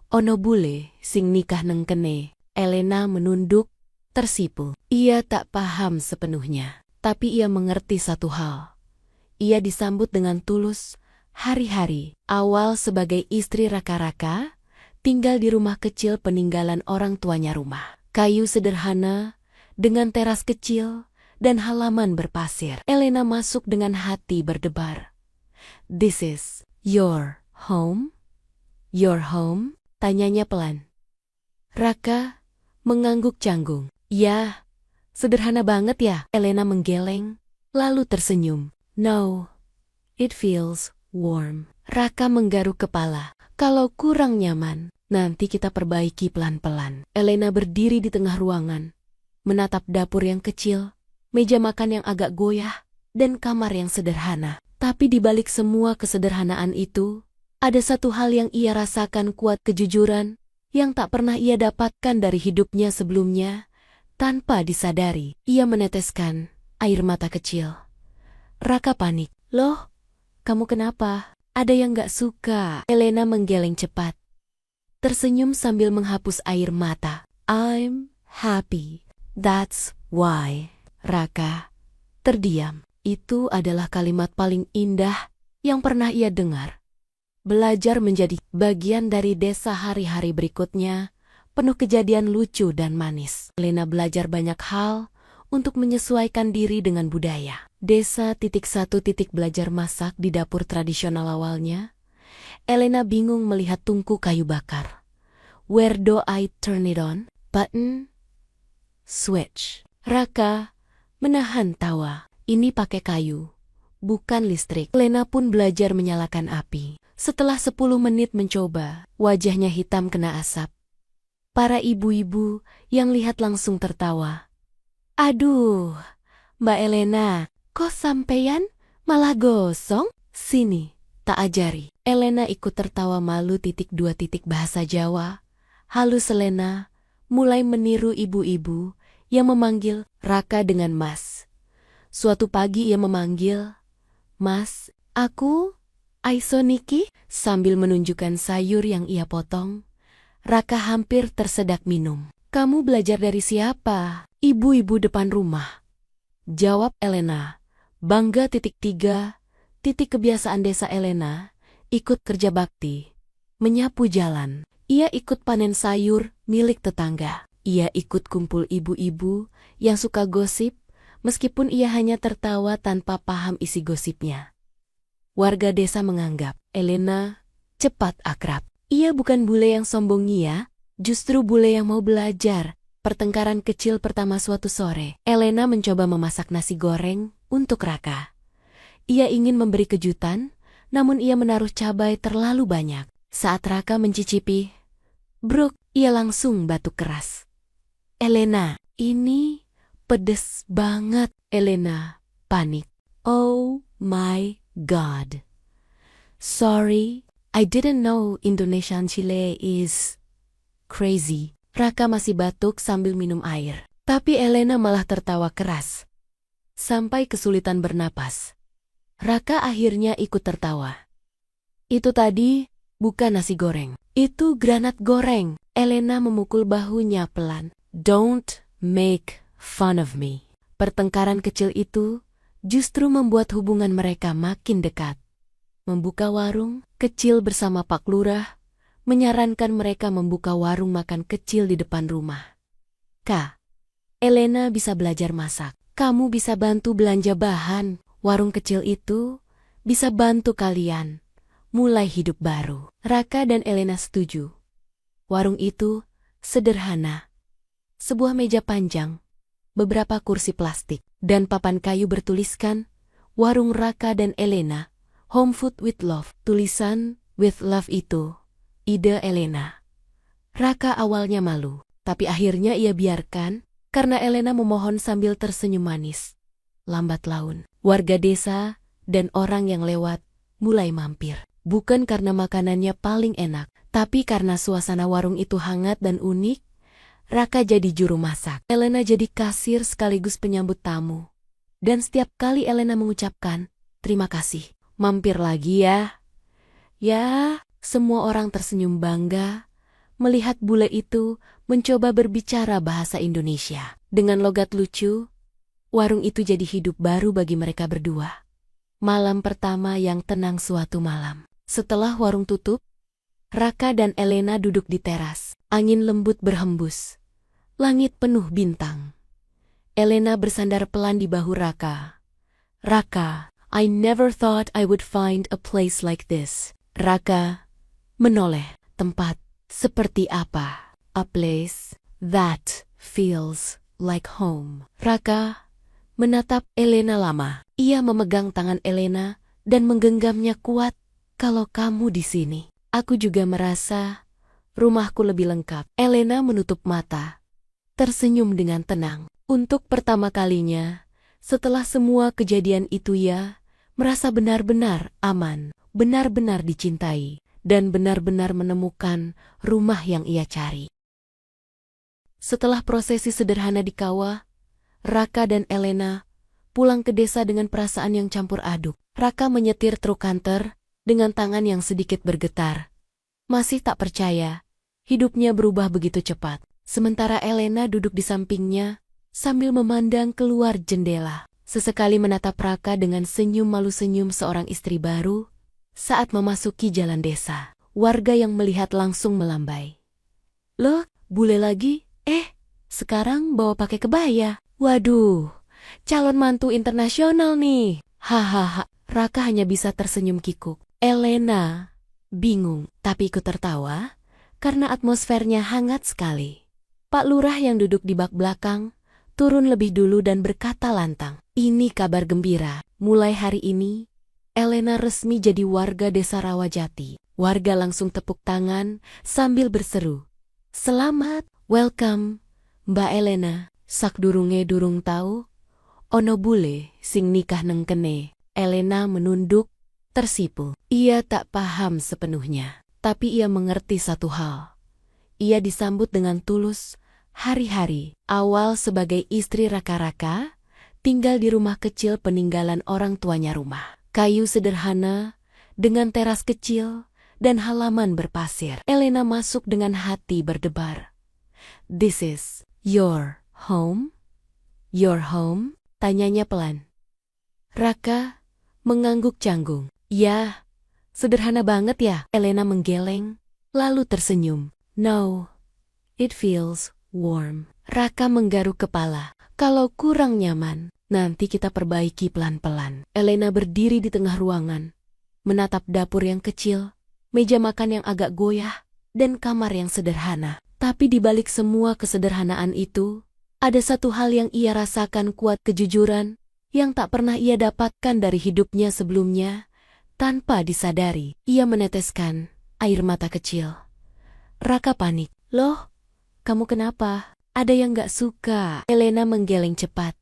ono bule sing nikah neng kene. Elena menunduk, tersipu. Ia tak paham sepenuhnya, tapi ia mengerti satu hal. Ia disambut dengan tulus. Hari-hari awal sebagai istri Raka-Raka tinggal di rumah kecil peninggalan orang tuanya rumah. Kayu sederhana, dengan teras kecil, dan halaman berpasir. Elena masuk dengan hati berdebar. "This is your home? Your home?" tanyanya pelan. Raka mengangguk canggung. "Ya, sederhana banget ya." Elena menggeleng, lalu tersenyum. "No, it feels warm." Raka menggaruk kepala. "Kalau kurang nyaman, nanti kita perbaiki pelan-pelan." Elena berdiri di tengah ruangan, menatap dapur yang kecil, meja makan yang agak goyah, dan kamar yang sederhana. Tapi di balik semua kesederhanaan itu, ada satu hal yang ia rasakan kuat, kejujuran yang tak pernah ia dapatkan dari hidupnya sebelumnya. Tanpa disadari, ia meneteskan air mata kecil. Raka panik. "Loh, kamu kenapa? Ada yang gak suka?" Elena menggeleng cepat, tersenyum sambil menghapus air mata. "I'm happy, that's why." Raka terdiam. Itu adalah kalimat paling indah yang pernah ia dengar. Belajar menjadi bagian dari desa hari-hari berikutnya, penuh kejadian lucu dan manis. Elena belajar banyak hal untuk menyesuaikan diri dengan budaya. Desa satu belajar masak di dapur tradisional awalnya. Elena bingung melihat tungku kayu bakar. Where do I turn it on? Button? Switch. Raka menahan tawa. Ini pakai kayu, bukan listrik. Elena pun belajar menyalakan api. Setelah 10 menit mencoba, wajahnya hitam kena asap. Para ibu-ibu yang lihat langsung tertawa. "Aduh, Mbak Elena, kok sampeyan malah gosong? Sini, tak ajari." Elena ikut tertawa malu. Bahasa Jawa. Halus Elena mulai meniru ibu-ibu yang memanggil Raka dengan Mas. Suatu pagi ia memanggil, "Mas, aku Aiso Niki," sambil menunjukkan sayur yang ia potong. Raka hampir tersedak minum. "Kamu belajar dari siapa?" "Ibu-ibu depan rumah," jawab Elena. Bangga. Kebiasaan desa Elena, ikut kerja bakti, menyapu jalan. Ia ikut panen sayur milik tetangga. Ia ikut kumpul ibu-ibu yang suka gosip, meskipun ia hanya tertawa tanpa paham isi gosipnya. Warga desa menganggap Elena cepat akrab. Ia bukan bule yang sombong, ia justru bule yang mau belajar. Pertengkaran kecil pertama suatu sore. Elena mencoba memasak nasi goreng untuk Raka. Ia ingin memberi kejutan, namun ia menaruh cabai terlalu banyak. Saat Raka mencicipi, bruk, ia langsung batuk keras. "Elena, ini pedes banget." Elena panik. "Oh my God. Sorry, I didn't know Indonesian chile is crazy." Raka masih batuk sambil minum air. Tapi Elena malah tertawa keras, sampai kesulitan bernapas. Raka akhirnya ikut tertawa. "Itu tadi Bukan nasi goreng. Itu granat goreng. Elena memukul bahunya pelan. Don't make fun of me. Pertengkaran kecil itu justru membuat hubungan mereka makin dekat. Membuka warung kecil bersama Pak Lurah menyarankan mereka membuka warung makan kecil di depan rumah. Kak, Elena bisa belajar masak. Kamu bisa bantu belanja bahan. Warung kecil itu bisa bantu kalian mulai hidup baru. Raka dan Elena setuju. Warung itu sederhana. Sebuah meja panjang, beberapa kursi plastik, dan papan kayu bertuliskan Warung Raka dan Elena, Home Food with Love. Tulisan with love itu ide Elena. Raka awalnya malu, tapi akhirnya ia biarkan karena Elena memohon sambil tersenyum manis. Lambat laun, warga desa dan orang yang lewat mulai mampir. Bukan karena makanannya paling enak, tapi karena suasana warung itu hangat dan unik. Raka jadi juru masak. Elena jadi kasir sekaligus penyambut tamu. Dan setiap kali Elena mengucapkan, "Terima kasih, mampir lagi ya." Ya, semua orang tersenyum bangga melihat bule itu mencoba berbicara bahasa Indonesia. Dengan logat lucu, warung itu jadi hidup baru bagi mereka berdua. Malam pertama yang tenang suatu malam. Setelah warung tutup, Raka dan Elena duduk di teras. Angin lembut berhembus. Langit penuh bintang. Elena bersandar pelan di bahu Raka. "Raka, I never thought I would find a place like this." Raka menoleh. Tempat seperti apa? "A place that feels like home." Raka menatap Elena lama. Ia memegang tangan Elena dan menggenggamnya kuat. "Kalau kamu di sini, aku juga merasa rumahku lebih lengkap." Elena menutup mata, tersenyum dengan tenang. Untuk pertama kalinya, setelah semua kejadian itu ia merasa benar-benar aman, benar-benar dicintai, dan benar-benar menemukan rumah yang ia cari. Setelah prosesi sederhana di kawah, Raka dan Elena pulang ke desa dengan perasaan yang campur aduk. Raka menyetir truk kantor dengan tangan yang sedikit bergetar. Masih tak percaya, hidupnya berubah begitu cepat. Sementara Elena duduk di sampingnya sambil memandang keluar jendela. Sesekali menatap Raka dengan senyum malu senyum seorang istri baru saat memasuki jalan desa. Warga yang melihat langsung melambai. "Loh, bule lagi? Sekarang bawa pakai kebaya. Waduh, calon mantu internasional nih." Hahaha, Raka hanya bisa tersenyum kikuk. Elena bingung, tapi ikut tertawa karena atmosfernya hangat sekali. Pak Lurah yang duduk di bak belakang turun lebih dulu dan berkata lantang, "Ini kabar gembira. Mulai hari ini, Elena resmi jadi warga desa Rawajati." Warga langsung tepuk tangan sambil berseru, "Selamat, welcome, Mbak Elena." Sakdurunge durung tahu, ono bule sing nikah neng kene. Elena menunduk, tersipu. Ia tak paham sepenuhnya, tapi ia mengerti satu hal. Ia disambut dengan tulus. Hari-hari awal sebagai istri Raka-Raka tinggal di rumah kecil peninggalan orang tuanya rumah. Kayu sederhana, dengan teras kecil, dan halaman berpasir. Elena masuk dengan hati berdebar. "This is your home? Your home?" tanyanya pelan. Raka mengangguk canggung. "Ya, sederhana banget ya." Elena menggeleng, lalu tersenyum. "No, it feels warm." Raka menggaruk kepala. "Kalau kurang nyaman, nanti kita perbaiki pelan-pelan." Elena berdiri di tengah ruangan, menatap dapur yang kecil, meja makan yang agak goyah, dan kamar yang sederhana. Tapi di balik semua kesederhanaan itu, ada satu hal yang ia rasakan kuat, kejujuran yang tak pernah ia dapatkan dari hidupnya sebelumnya. Tanpa disadari, ia meneteskan air mata kecil. Raka panik. "Loh, kamu kenapa? Ada yang gak suka?" Elena menggeleng cepat,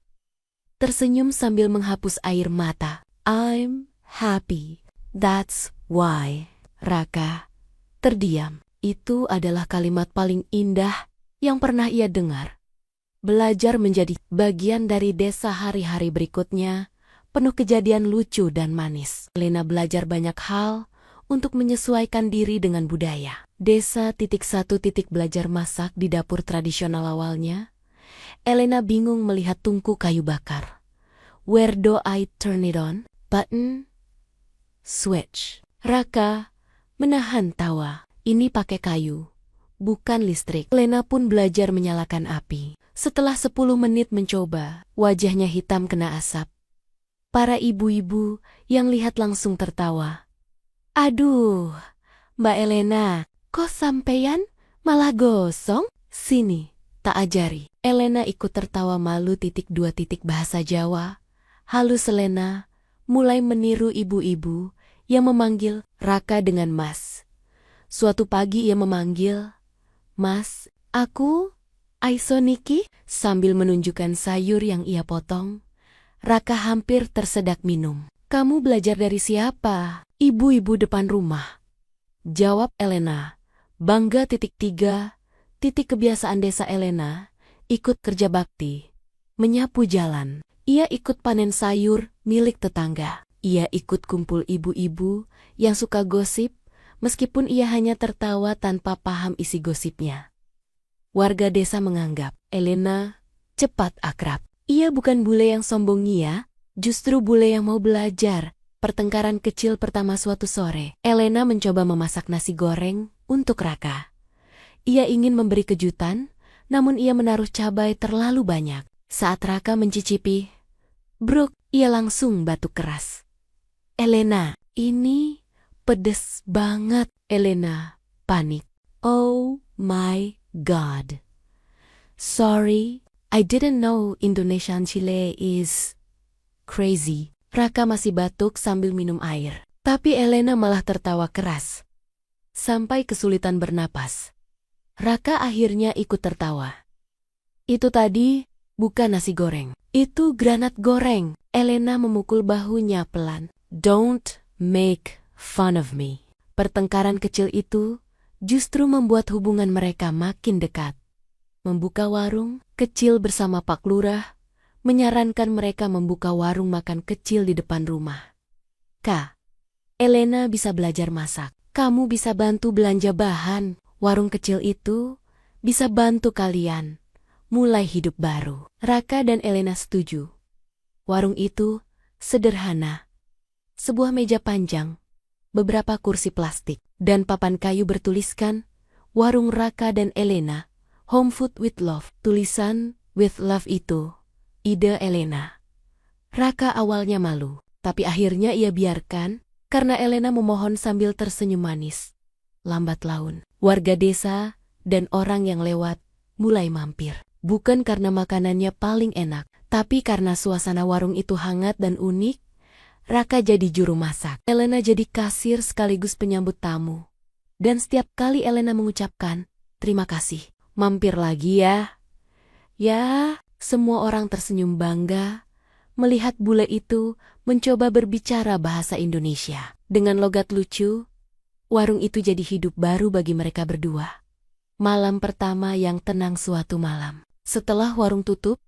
tersenyum sambil menghapus air mata. "I'm happy, that's why." Raka terdiam. Itu adalah kalimat paling indah yang pernah ia dengar. Belajar menjadi bagian dari desa hari-hari berikutnya, penuh kejadian lucu dan manis. Elena belajar banyak hal untuk menyesuaikan diri dengan budaya. Desa belajar masak di dapur tradisional awalnya. Elena bingung melihat tungku kayu bakar. Where do I turn it on? Button. Switch. Raka menahan tawa. Ini pakai kayu, bukan listrik. Elena pun belajar menyalakan api. Setelah 10 menit mencoba, wajahnya hitam kena asap. Para ibu-ibu yang lihat langsung tertawa. Aduh, Mbak Elena, kok sampeyan malah gosong? Sini, tak ajari. Elena ikut tertawa malu. Bahasa Jawa. Halus Elena mulai meniru ibu-ibu yang memanggil Raka dengan Mas. Suatu pagi ia memanggil, Mas, aku Aiso Niki, sambil menunjukkan sayur yang ia potong. Raka hampir tersedak minum. Kamu belajar dari siapa? Ibu-ibu depan rumah. Jawab Elena. Bangga. Kebiasaan desa Elena, ikut kerja bakti, menyapu jalan. Ia ikut panen sayur milik tetangga. Ia ikut kumpul ibu-ibu yang suka gosip, meskipun ia hanya tertawa tanpa paham isi gosipnya. Warga desa menganggap Elena cepat akrab. Ia bukan bule yang sombong ya, justru bule yang mau belajar. Pertengkaran kecil pertama suatu sore, Elena mencoba memasak nasi goreng untuk Raka. Ia ingin memberi kejutan, namun ia menaruh cabai terlalu banyak. Saat Raka mencicipi, bruk, ia langsung batuk keras. Elena, ini pedes banget. Elena panik. Oh my God. Sorry, I didn't know Indonesian chili is crazy. Raka masih batuk sambil minum air. Tapi Elena malah tertawa keras. Sampai kesulitan bernapas. Raka akhirnya ikut tertawa. Itu tadi bukan nasi goreng. Itu granat goreng. Elena memukul bahunya pelan. Don't make fun of me. Pertengkaran kecil itu justru membuat hubungan mereka makin dekat. Membuka warung kecil bersama Pak Lurah menyarankan mereka membuka warung makan kecil di depan rumah. Kak, Elena bisa belajar masak. Kamu bisa bantu belanja bahan. Warung kecil itu bisa bantu kalian mulai hidup baru. Raka dan Elena setuju. Warung itu sederhana. Sebuah meja panjang, beberapa kursi plastik, dan papan kayu bertuliskan, Warung Raka dan Elena, Home Food with Love. Tulisan with love itu ide Elena. Raka awalnya malu, tapi akhirnya ia biarkan karena Elena memohon sambil tersenyum manis. Lambat laun, warga desa dan orang yang lewat mulai mampir. Bukan karena makanannya paling enak, tapi karena suasana warung itu hangat dan unik. Raka jadi juru masak. Elena jadi kasir sekaligus penyambut tamu. Dan setiap kali Elena mengucapkan, terima kasih, mampir lagi ya. Ya, semua orang tersenyum bangga melihat bule itu mencoba berbicara bahasa Indonesia. Dengan logat lucu, warung itu jadi hidup baru bagi mereka berdua. Malam pertama yang tenang suatu malam. Setelah warung tutup,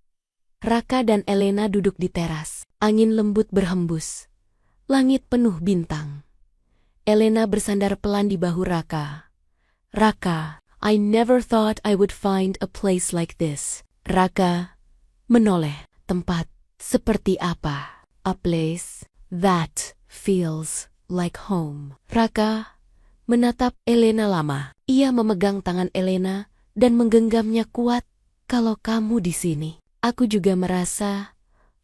Raka dan Elena duduk di teras. Angin lembut berhembus. Langit penuh bintang. Elena bersandar pelan di bahu Raka. Raka, I never thought I would find a place like this. Raka menoleh. Tempat seperti apa? A place that feels like home. Raka menatap Elena lama. Ia memegang tangan Elena dan menggenggamnya kuat. Kalau kamu di sini, aku juga merasa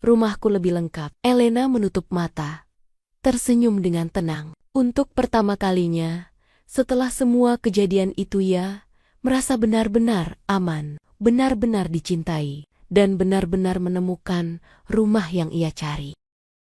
rumahku lebih lengkap. Elena menutup mata, tersenyum dengan tenang. Untuk pertama kalinya, setelah semua kejadian itu ia merasa benar-benar aman, benar-benar dicintai, dan benar-benar menemukan rumah yang ia cari.